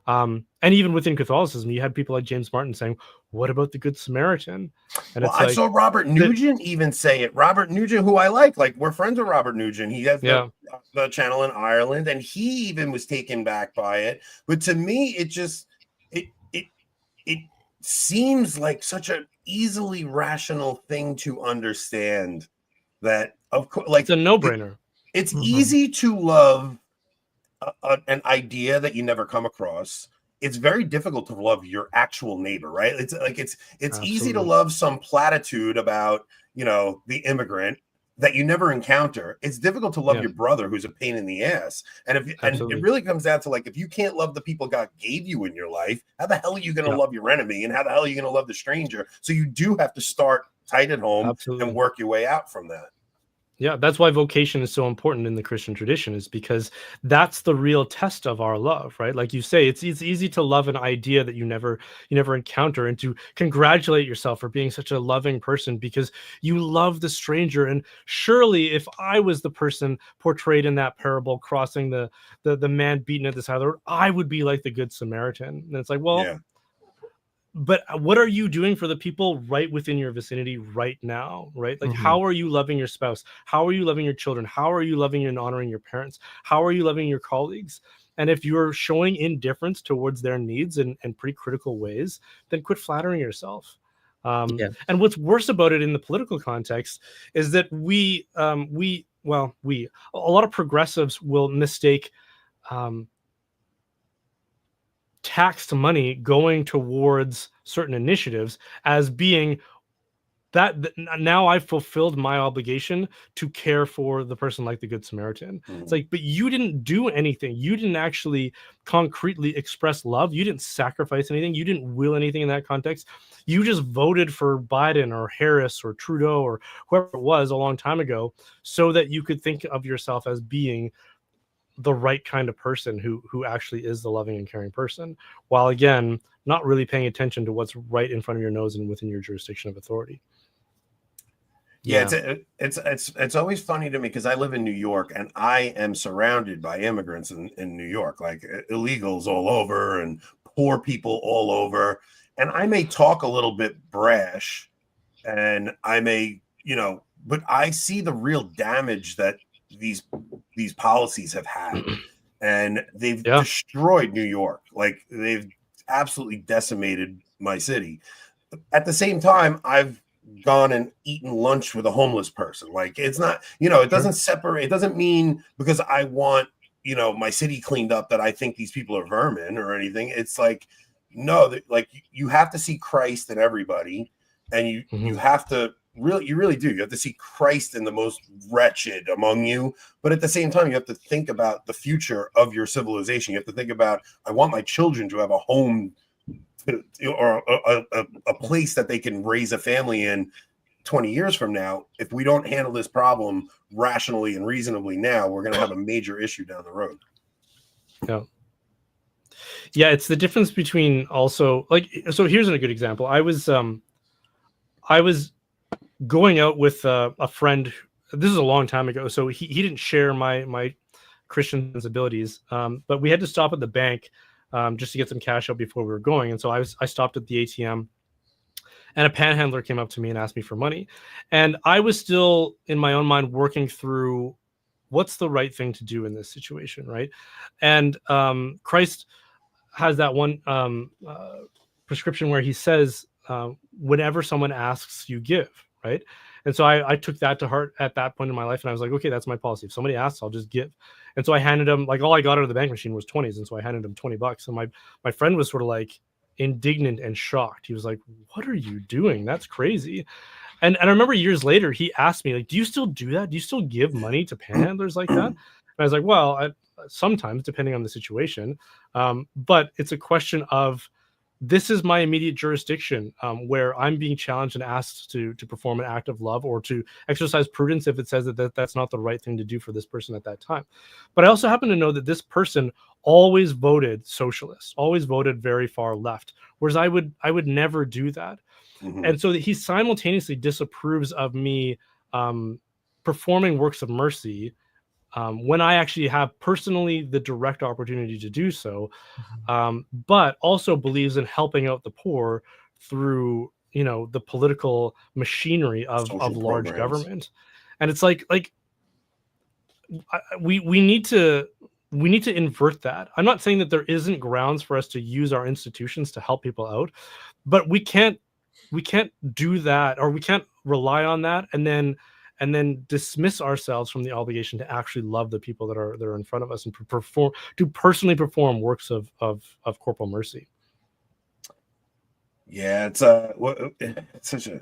and even within Catholicism, you had people like James Martin saying, "What about the Good Samaritan?" And I saw Robert Nugent even say it. Robert Nugent, who I like we're friends with Robert Nugent. He has the channel in Ireland, and he even was taken back by it. But to me, it just it seems like such an easily rational thing to understand. That of course, like it's a no-brainer. It's easy to love an idea that you never come across. It's very difficult to love your actual neighbor, right? It's like it's easy to love some platitude about, you know, the immigrant that you never encounter. It's difficult to love your brother who's a pain in the ass. And and it really comes down to, like, if you can't love the people God gave you in your life, how the hell are you going to love your enemy, and how the hell are you going to love the stranger? So you do have to start tight at home and work your way out from that. Yeah, that's why vocation is so important in the Christian tradition, is because that's the real test of our love, right? Like you say, it's easy to love an idea that you never encounter, and to congratulate yourself for being such a loving person because you love the stranger. And surely, if I was the person portrayed in that parable, crossing the man beaten at the side of the road, I would be like the Good Samaritan. And it's like, well. Yeah. But what are you doing for the people right within your vicinity right now, right? Like, how are you loving your spouse? How are you loving your children? How are you loving and honoring your parents? How are you loving your colleagues? And if you're showing indifference towards their needs in pretty critical ways, then quit flattering yourself. And what's worse about it in the political context is that a lot of progressives will mistake taxed money going towards certain initiatives as being that now I've fulfilled my obligation to care for the person like the Good Samaritan. It's like, but you didn't do anything. You didn't actually concretely express love. You didn't sacrifice anything. You didn't will anything in that context. You just voted for Biden or Harris or Trudeau or whoever it was a long time ago so that you could think of yourself as being the right kind of person who actually is the loving and caring person, while again not really paying attention to what's right in front of your nose and within your jurisdiction of authority. It's always funny to me because I live in New York and I am surrounded by immigrants in New York, like illegals all over and poor people all over. And I may talk a little bit brash, and I may, but I see the real damage that these policies have had, and they've destroyed New York. Like, they've absolutely decimated my city. At the same time, I've gone and eaten lunch with a homeless person. Like, it's not, it doesn't separate. It doesn't mean because I want, my city cleaned up that I think these people are vermin or anything. It's like, no, like, you have to see Christ in everybody, and you have to you really do. You have to see Christ in the most wretched among you. But at the same time, you have to think about the future of your civilization. You have to think about, I want my children to have a home or a place that they can raise a family in 20 years from now. If we don't handle this problem rationally and reasonably now, we're going to have a major issue down the road. Yeah, it's the difference between also, like, so here's a good example. I was going out with a friend. This is a long time ago, so he didn't share my Christian sensibilities, but we had to stop at the bank just to get some cash out before we were going. And so I stopped at the ATM, and a panhandler came up to me and asked me for money. And I was still in my own mind working through what's the right thing to do in this situation, right? And Christ has that one prescription where he says, whenever someone asks, you give, right? And so I took that to heart at that point in my life, and I was like, okay, that's my policy. If somebody asks, I'll just give. And so I handed him, like, all I got out of the bank machine was 20s, and so I handed him $20. And my friend was sort of like indignant and shocked. He was like, what are you doing? That's crazy. And I remember years later, he asked me, like, do you still do that? Do you still give money to panhandlers like that? And I was like, well, sometimes, depending on the situation. But it's a question of, this is my immediate jurisdiction, where I'm being challenged and asked to perform an act of love or to exercise prudence if it says that's not the right thing to do for this person at that time. But I also happen to know that this person always voted socialist, always voted very far left, whereas I would never do that. And so he simultaneously disapproves of me performing works of mercy when I actually have personally the direct opportunity to do so, but also believes in helping out the poor through, the political machinery of large government. And it's like we need to invert that. I'm not saying that there isn't grounds for us to use our institutions to help people out, but we can't do that, or we can't rely on that and then dismiss ourselves from the obligation to actually love the people that are in front of us and personally perform works of corporal mercy. Yeah, it's such a,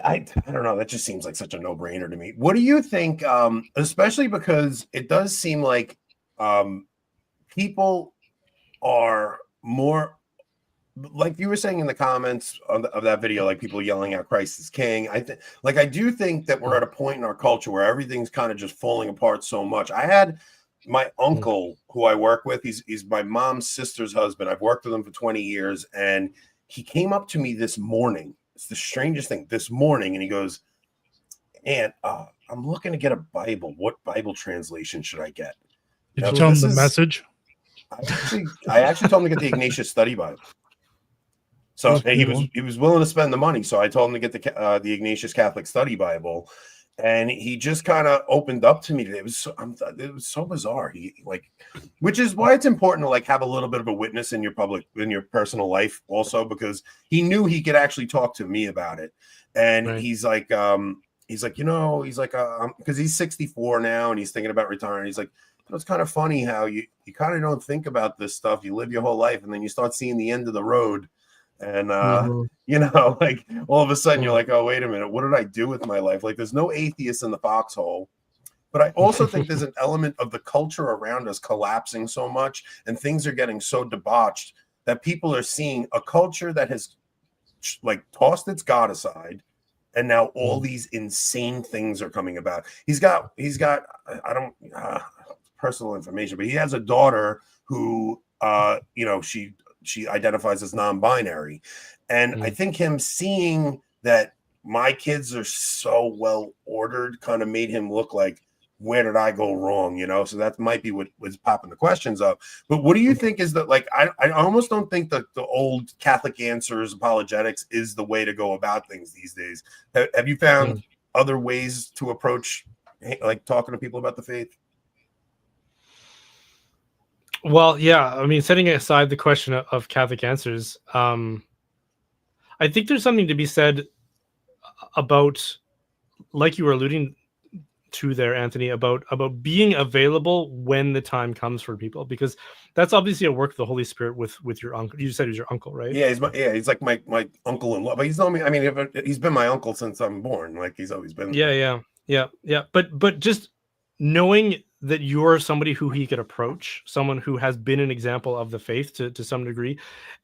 I don't know. That just seems like such a no-brainer to me. What do you think? Especially because it does seem like people are more like you were saying in the comments of that video, like people yelling out Christ is King. I do think that we're at a point in our culture where everything's kind of just falling apart so much. I had my uncle who I work with, he's my mom's sister's husband. I've worked with him for 20 years, and he came up to me this morning. It's the strangest thing, this morning, and he goes, "Aunt, I'm looking to get a Bible. What Bible translation should I get?" Did you tell him the message? I actually told him to get the Ignatius Study Bible. So he was willing to spend the money. So I told him to get the Ignatius Catholic Study Bible, and he just kind of opened up to me today. It was so bizarre. Which is why it's important to like have a little bit of a witness in your personal life also, because he knew he could actually talk to me about it. And he's like, because he's 64 now and he's thinking about retiring. He's like, it's kind of funny how you kind of don't think about this stuff. You live your whole life and then you start seeing the end of the road. And, like all of a sudden you're like, oh, wait a minute. What did I do with my life? Like there's no atheists in the foxhole. But I also think there's an element of the culture around us collapsing so much and things are getting so debauched that people are seeing a culture that has like tossed its God aside. And now all these insane things are coming about. He's got I don't personal information, but he has a daughter who she identifies as non-binary. And I think him seeing that my kids are so well ordered kind of made him look like, where did I go wrong? So that might be what was popping the questions up. But what do you think is that, like, I almost don't think that the old Catholic answers, apologetics, is the way to go about things these days. Have you found other ways to approach, like, talking to people about the faith? Well, yeah. I mean, setting aside the question of Catholic answers, I think there's something to be said about, like you were alluding to there, Anthony, about being available when the time comes for people, because that's obviously a work of the Holy Spirit with your uncle. You said he was your uncle, right? Yeah, he's like my uncle-in-law, but he's known me. I mean, he's been my uncle since I'm born. Like he's always been. Yeah. But just knowing that you're somebody who he could approach, someone who has been an example of the faith to some degree,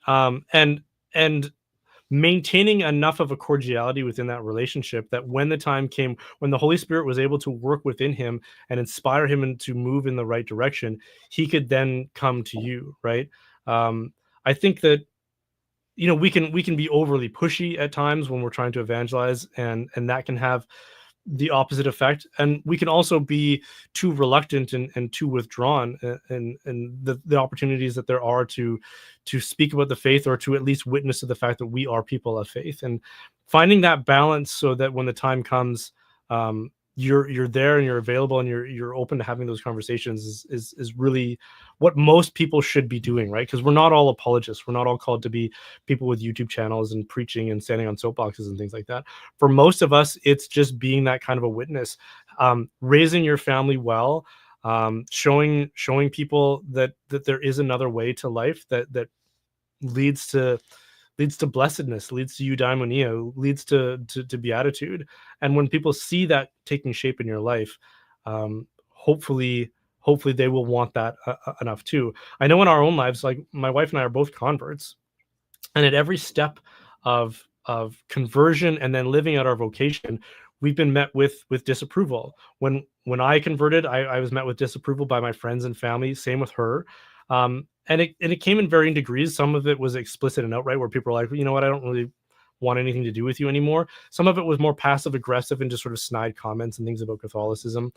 and maintaining enough of a cordiality within that relationship that when the time came, when the Holy Spirit was able to work within him and inspire him to move in the right direction, he could then come to you, right? I think that, we can be overly pushy at times when we're trying to evangelize, and that can have the opposite effect. And we can also be too reluctant and too withdrawn in the opportunities that there are to speak about the faith, or to at least witness to the fact that we are people of faith, and finding that balance so that when the time comes, you're there and you're available and you're open to having those conversations is really what most people should be doing, right? Because we're not all apologists. We're not all called to be people with YouTube channels and preaching and standing on soapboxes and things like that. For most of us, it's just being that kind of a witness, raising your family well, showing people that there is another way to life that leads to blessedness, leads to eudaimonia, leads to beatitude. And when people see that taking shape in your life, hopefully they will want that enough too. I know in our own lives, like my wife and I are both converts, and at every step of conversion and then living out our vocation, we've been met with disapproval. When I converted, I was met with disapproval by my friends and family. Same with her. And it came in varying degrees. Some of it was explicit and outright, where people were like, you know what, I don't really want anything to do with you anymore. Some of it was more passive aggressive and just sort of snide comments and things about Catholicism.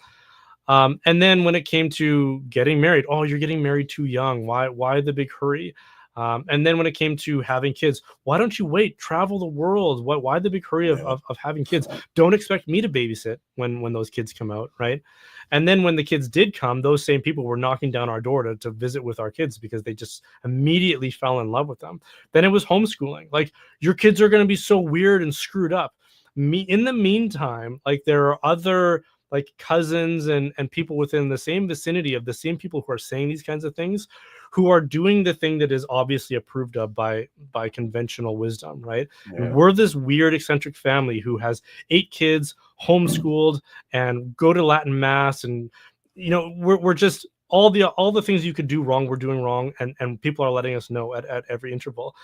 And then when it came to getting married, oh, you're getting married too young. Why the big hurry? And then when it came to having kids, why don't you wait? Travel the world. Why the big hurry of having kids? Don't expect me to babysit when those kids come out, right? And then when the kids did come, those same people were knocking down our door to visit with our kids because they just immediately fell in love with them. Then it was homeschooling. Like, your kids are going to be so weird and screwed up. In the meantime, like, there are other like cousins and people within the same vicinity of the same people who are saying these kinds of things, who are doing the thing that is obviously approved of by conventional wisdom, right? Yeah. And we're this weird eccentric family who has 8 kids, homeschooled, and go to Latin mass, and we're just all the things you could do wrong, we're doing wrong, and people are letting us know at every interval.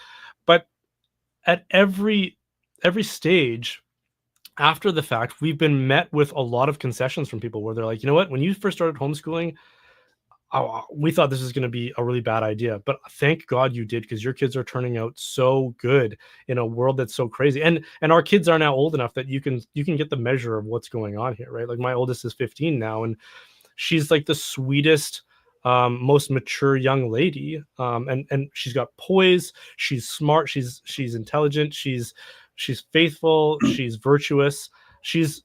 But at every stage after the fact, we've been met with a lot of concessions from people where they're like, you know what, when you first started homeschooling, we thought this was going to be a really bad idea, but thank God you did, because your kids are turning out so good in a world that's so crazy. And our kids are now old enough that you can get the measure of what's going on here, right? Like my oldest is 15 now, and she's like the sweetest, most mature young lady, and she's got poise, she's smart, she's intelligent, she's faithful, she's virtuous, she's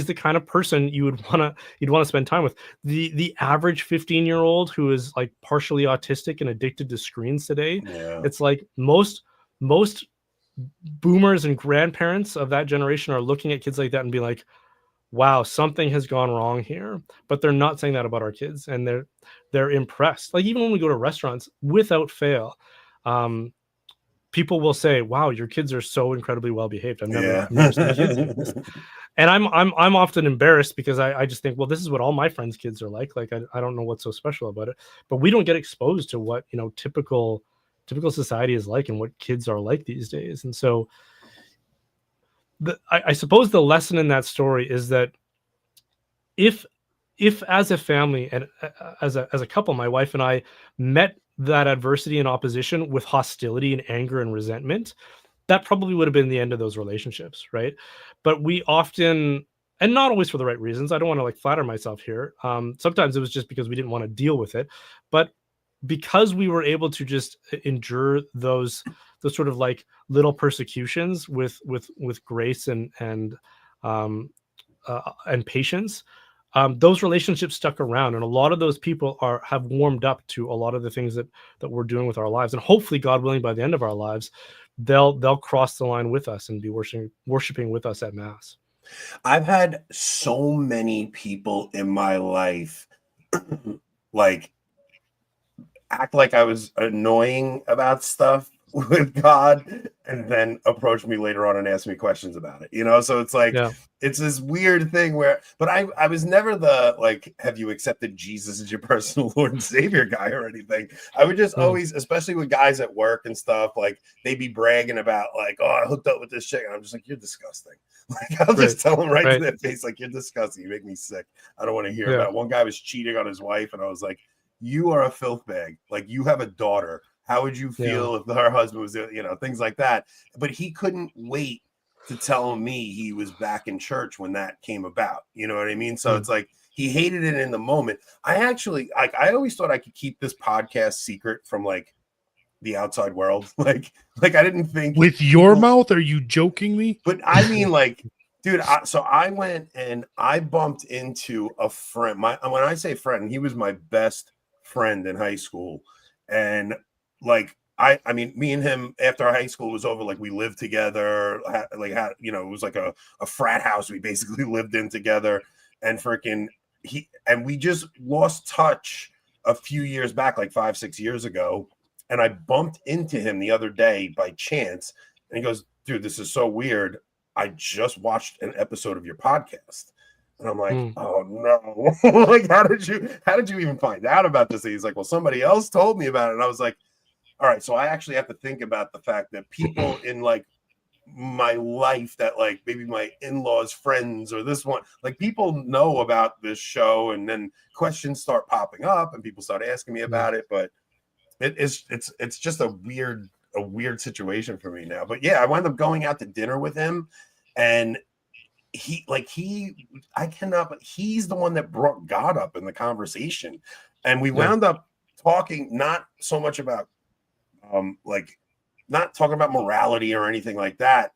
the kind of person you'd want to spend time with. The average 15-year-old who is like partially autistic and addicted to screens today, it's like most boomers and grandparents of that generation are looking at kids like that and be like, wow, something has gone wrong here. But they're not saying that about our kids, and they're impressed. Like even when we go to restaurants, without fail, people will say, wow, your kids are so incredibly well behaved. I've never seen kids do this. And I'm often embarrassed, because I just think, well, this is what all my friends' kids are like. Like I don't know what's so special about it. But we don't get exposed to what, typical society is like and what kids are like these days. And so I suppose the lesson in that story is that if as a family and as a couple, my wife and I met that adversity and opposition with hostility and anger and resentment, that probably would have been the end of those relationships, right? But we often, and not always for the right reasons, I don't want to like flatter myself here. Sometimes it was just because we didn't want to deal with it, but because we were able to just endure those sort of like little persecutions with grace and patience, those relationships stuck around, and a lot of those people have warmed up to a lot of the things that we're doing with our lives, and hopefully, God willing, by the end of our lives, they'll cross the line with us and be worshiping with us at Mass. I've had so many people in my life like act like I was annoying about stuff with God, and then approach me later on and ask me questions about it, so it's like, it's this weird thing where, but I was never the like, have you accepted Jesus as your personal Lord and Savior guy or anything. I would just always, especially with guys at work and stuff, like they'd be bragging about like, oh, I hooked up with this chick, and I'm just like, you're disgusting. Like I'll just tell them right to their face, like, you're disgusting, you make me sick, I don't want to hear about it. One guy was cheating on his wife, and I was like, you are a filth bag, like you have a daughter. How would you feel if her husband was there, things like that. But he couldn't wait to tell me he was back in church when that came about. You know what I mean? So it's like, he hated it in the moment. I always thought I could keep this podcast secret from like the outside world. Like I didn't think. With your mouth? Are you joking me? But I mean, like, dude, so I went and I bumped into a friend. When I say friend, he was my best friend in high school. And like, I mean, me and him, after high school was over, like we lived together, it was like a frat house we basically lived in together, and we just lost touch a few years back, like 5-6 years ago. And I bumped into him the other day by chance, and he goes, dude, this is so weird. I just watched an episode of your podcast. And I'm like, oh no, like, how did you even find out about this? And he's like, well, somebody else told me about it. And I was like, all right, so I actually have to think about the fact that people in like my life that like maybe my in-laws, friends, or this one, like people know about this show, and then questions start popping up and people start asking me about it. But it's just a weird situation for me now. But yeah, I wound up going out to dinner with him, and he's the one that brought God up in the conversation. And we wound up talking not so much about not talking about morality or anything like that.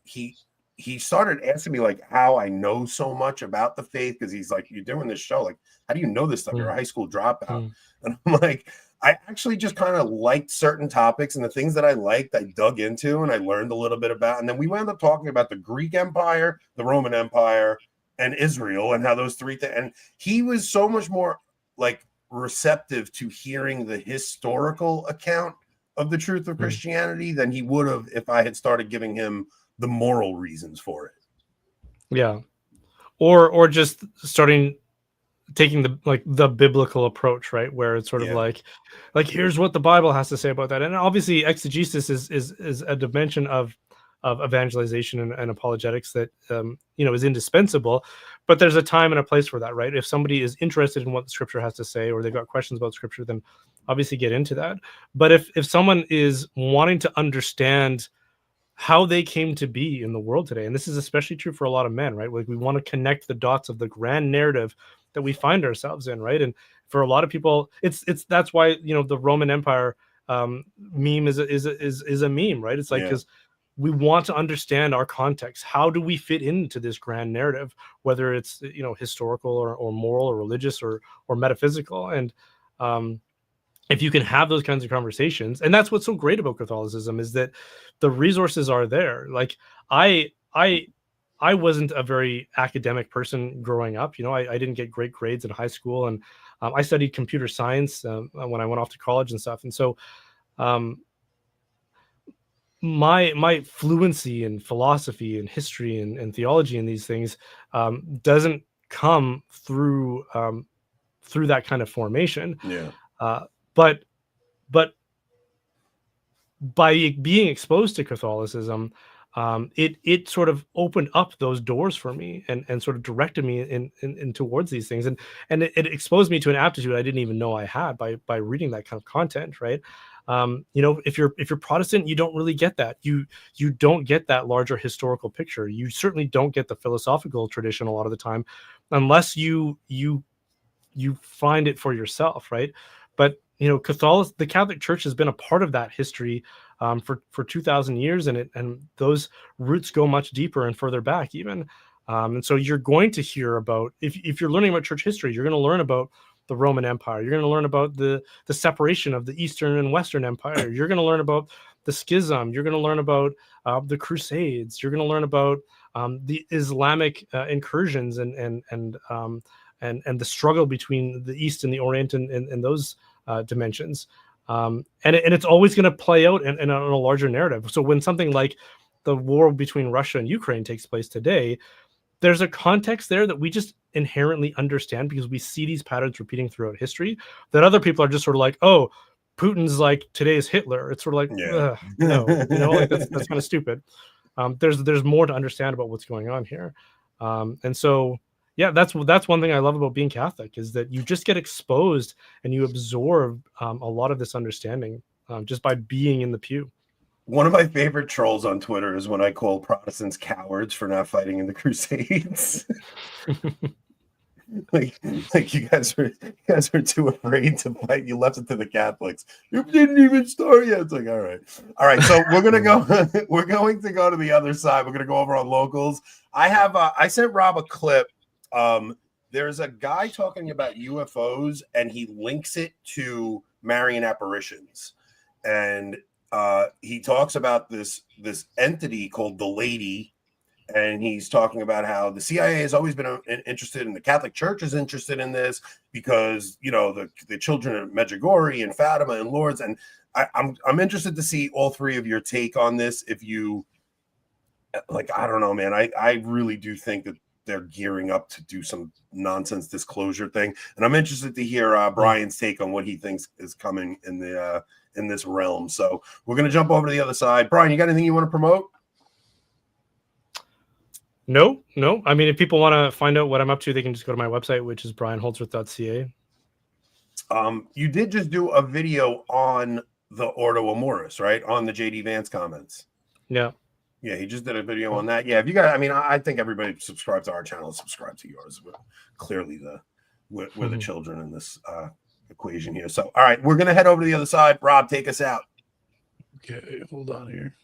He started asking me like how I know so much about the faith, because he's like, you're doing this show, like how do you know this stuff? You're a high school dropout. And I'm like, I actually just kind of liked certain topics, and the things that I liked, I dug into and I learned a little bit about. And then we wound up talking about the Greek Empire, the Roman Empire, and Israel, and how those three things. And he was so much more like receptive to hearing the historical account of the truth of Christianity than he would have if I had started giving him the moral reasons for it. Yeah. Or just starting taking the biblical approach, right, where it's sort of like here's what the Bible has to say about that. And obviously exegesis is a dimension of evangelization and apologetics that is indispensable, but there's a time and a place for that, right? If somebody is interested in what the scripture has to say, or they've got questions about scripture, then obviously get into that. But if someone is wanting to understand how they came to be in the world today, and this is especially true for a lot of men, right? Like we want to connect the dots of the grand narrative that we find ourselves in, right? And for a lot of people, it's that's why the Roman Empire meme is a meme, right? It's like, because we want to understand our context. How do we fit into this grand narrative, whether it's historical or moral or religious or metaphysical? And if you can have those kinds of conversations, and that's what's so great about Catholicism, is that the resources are there. Like I wasn't a very academic person growing up. I didn't get great grades in high school, and I studied computer science when I went off to college and stuff. And so my fluency in philosophy and history and theology and these things doesn't come through that kind of formation. But by being exposed to Catholicism, it sort of opened up those doors for me and sort of directed me in towards these things, and it exposed me to an aptitude I didn't even know I had by reading that kind of content, right? If you're Protestant, you don't really get that. You don't get that larger historical picture. You certainly don't get the philosophical tradition a lot of the time, unless you find it for yourself, right? But the Catholic Church has been a part of that history for 2,000 years, and those roots go much deeper and further back even. And so you're going to hear about, if you're learning about church history, you're going to learn about the Roman Empire. You're going to learn about the separation of the Eastern and Western Empire. You're going to learn about the schism. You're going to learn about the Crusades. You're going to learn about the Islamic incursions and the struggle between the East and the Orient and those dimensions. And it's always going to play out in a larger narrative. So when something like the war between Russia and Ukraine takes place today, there's a context there that we just inherently understand because we see these patterns repeating throughout history, that other people are just sort of like, oh, Putin's like today's Hitler. It's sort of like, no, like that's kind of stupid. There's more to understand about what's going on here. And so, yeah, that's one thing I love about being Catholic, is that you just get exposed and you absorb a lot of this understanding just by being in the pew. One of my favorite trolls on Twitter is when I call Protestants cowards for not fighting in the Crusades. like you guys were too afraid to fight. You left it to the Catholics. You didn't even start yet. It's like, all right. So we're going to go to the other side. We're going to go over on locals. I sent Rob a clip. There's a guy talking about UFOs, and he links it to Marian apparitions, and he talks about this entity called the Lady, and he's talking about how the CIA has always been interested, and the Catholic Church is interested in this because the children of Medjugorje and Fatima and Lourdes, and I'm interested to see all three of your take on this. If you I don't know, man, I really do think that they're gearing up to do some nonsense disclosure thing, and I'm interested to hear Brian's take on what he thinks is coming in this realm. So we're going to jump over to the other side. Brian, you got anything you want to promote? No. I mean, if people want to find out what I'm up to, they can just go to my website, which is brianholdsworth.ca. You did just do a video on the Ordo Amoris, right? On the JD Vance comments. Yeah, he just did a video on that. Yeah, if you guys, I mean, I think everybody subscribe to our channel, subscribe to yours. We're clearly we're the children in this equation here. So, all right, we're going to head over to the other side. Rob, take us out. Okay, hold on here.